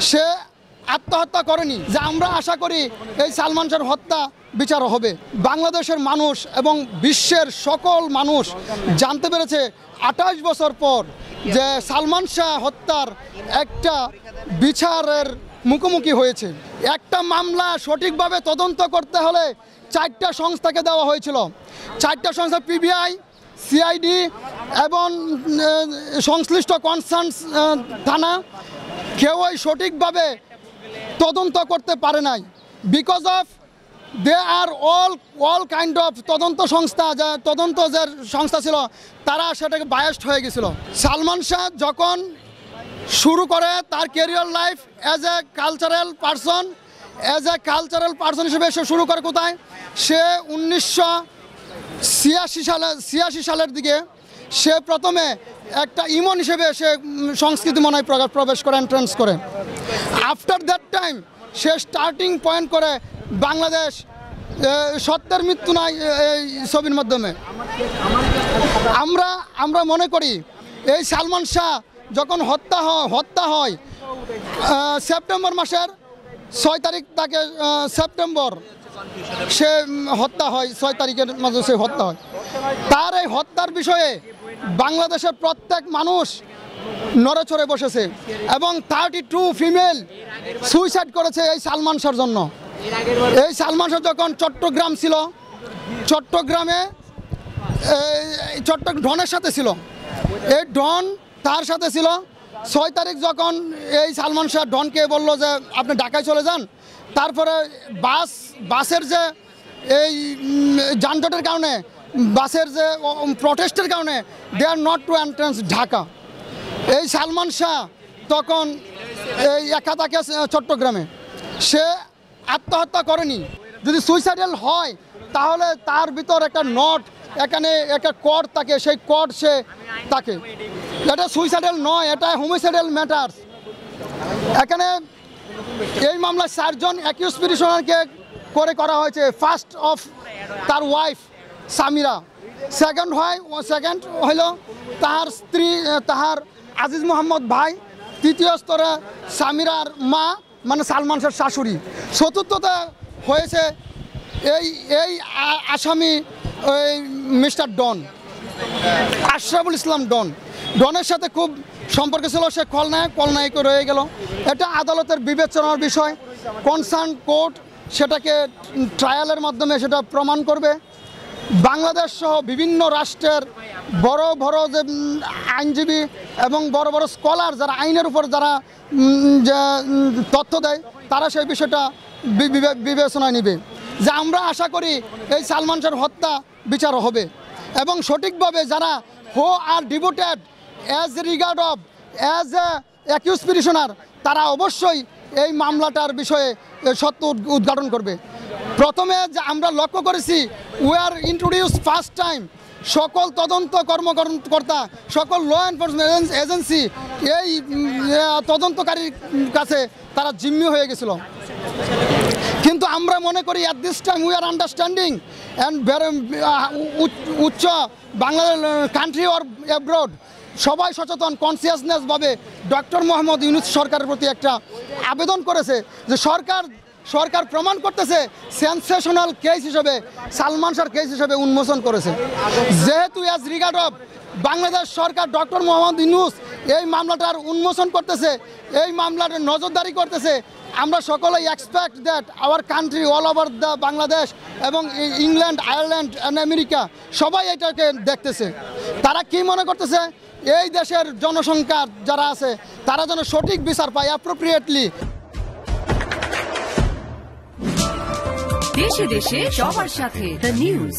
সে আত্মহত্যা করেনি। যে আমরা আশা করি এই সালমান শাহর হত্যা বিচার হবে। বাংলাদেশের মানুষ এবং বিশ্বের সকল মানুষ জানতে পেরেছে 28 বছর পর যে সালমান শাহ হত্যার একটা বিচারের মুখোমুখি হয়েছে। একটা মামলা সঠিকভাবে তদন্ত করতে হলে 4টা সংস্থাকে দেওয়া হয়েছিল। 4টা সংস্থা পিবিআই, সিআইডি এবং সংশ্লিষ্ট কনসার্ন থানা কেউই সঠিকভাবে তদন্ত করতে পারে নাই। Because of they are all kind of তদন্ত সংস্থা, যে সংস্থা ছিল তারা সেটাকে বায়াসড হয়ে গেছিল। সালমান শাহ যখন শুরু করে তার career life as a cultural person হিসেবে সে শুরু করে কোথায়? সে 1986 সালের দিকে সে প্রথমে একটা ইমন হিসেবে সে সংস্কৃতি মনে প্রবেশ করে, এন্ট্রান্স করে। After that time say starting point করে বাংলাদেশ সত্যের মৃত্যু নাই এই ছবির মাধ্যমে। আমরা মনে করি এই সালমান শাহ যখন হত্যা হয় সেপ্টেম্বর মাসের 6 তারিখ তাকে সেপ্টেম্বর সে হত্যা হয়, 6 তারিখের মাঝে সে হত্যা হয়। তার এই হত্যার বিষয়ে বাংলাদেশের প্রত্যেক মানুষ নড়েচড়ে বসেছে এবং 32 ফিমেল সুইসাইড করেছে এই সালমান শাহর জন্য। এই সালমান শাহ যখন চট্টগ্রাম ছিল, চট্টগ্রামে ডনের সাথে ছিল, এই ডন তার সাথে ছিল। 6 তারিখ যখন এই সালমান শাহ ডনকে বললো যে আপনি ঢাকায় চলে যান, তারপরে বাসের যে এই যানজটের কারণে, বাসের যে প্রটেস্টের কারণে they are not to entrance Dhaka. এই সালমান শাহ তখন এই একা থাকে চট্টগ্রামে। সে আত্মহত্যা করেনি। যদি সুইসাইডাল হয় তাহলে তার ভিতর একটা নট, এখানে একটা কর্ড থাকে, সেই কর্ড সে থাকে। এটা সুইসাইডাল নয়, এটা হোমিসাইডাল ম্যাটার্স। এখানে এই মামলায় 4 জন অ্যাকিউজ পিটিশনারকে করা হয়েছে। ফার্স্ট অফ তার ওয়াইফ সামিরা, সেকেন্ড হইল তাহার স্ত্রী, তাহার আজিজ মোহাম্মদ ভাই, তৃতীয় স্তরে সামিরার মা মানে সালমান শাহর শাশুড়ি, চতুর্থতে হয়েছে এই আসামি ওই মিস্টার ডন, আশরাফুল ইসলাম ডন। ডনের সাথে খুব সম্পর্ক ছিল, সে খলনায়ক রয়ে গেল। এটা আদালতের বিবেচনার বিষয়। কনসার্ন কোর্ট সেটাকে ট্রায়ালের মাধ্যমে সেটা প্রমাণ করবে। বাংলাদেশ সহ বিভিন্ন রাষ্ট্রের বড় যে আইনজীবী এবং বড় স্কলার যারা আইনের উপর যারা তথ্য দেয়, তারা সেই বিষয়টা বিবেচনায় নেবে। যে আমরা আশা করি এই সালমান শাহর হত্যা বিচার হবে এবং সঠিকভাবে যারা who are devoted as a accuse petitioner, তারা অবশ্যই এই মামলাটার বিষয়ে সত্য উদ্ঘাটন করবে। প্রথমে যে আমরা লক্ষ্য করেছি, we are introduce first time সকল তদন্ত কর্মকর্তা, সকল ল এনফোর্সমেন্ট এজেন্সি এই তদন্তকারীর কাছে তারা জিম্মি হয়ে গেছিল। কিন্তু আমরা মনে করি at this time we are understanding and উচ্চ বাংলাদেশ কান্ট্রি অর অ্যাব্রড সবাই সচেতন, কনসিয়াসনেসভাবে ডক্টর মোহাম্মদ ইউনূস সরকারের প্রতি একটা আবেদন করেছে যে সরকার প্রমাণ করতেছে সেন্সেশনাল কেস হিসেবে সালমান শাহর কেস হিসেবে উন্মোচন করেছে। যেহেতু as regard of Bangladesh Sarkar doctor Mohammad Yunus এই মামলাটার উন্মোচন করতেছে, এই মামলাটার নজরদারি করতেছে, আমরা সকলেই expect that our country all over the Bangladesh এবং ইংল্যান্ড, আয়ারল্যান্ড অ্যান্ড আমেরিকা সবাই এটাকে দেখতেছে। তারা কি মনে করতেছে, এই দেশের জনসংখ্যা যারা আছে তারা যেন সঠিক বিচার পায় অ্যাপ্রোপ্রিয়েটলি। দেশে দেশে সবার সাথে দ্য নিউজ।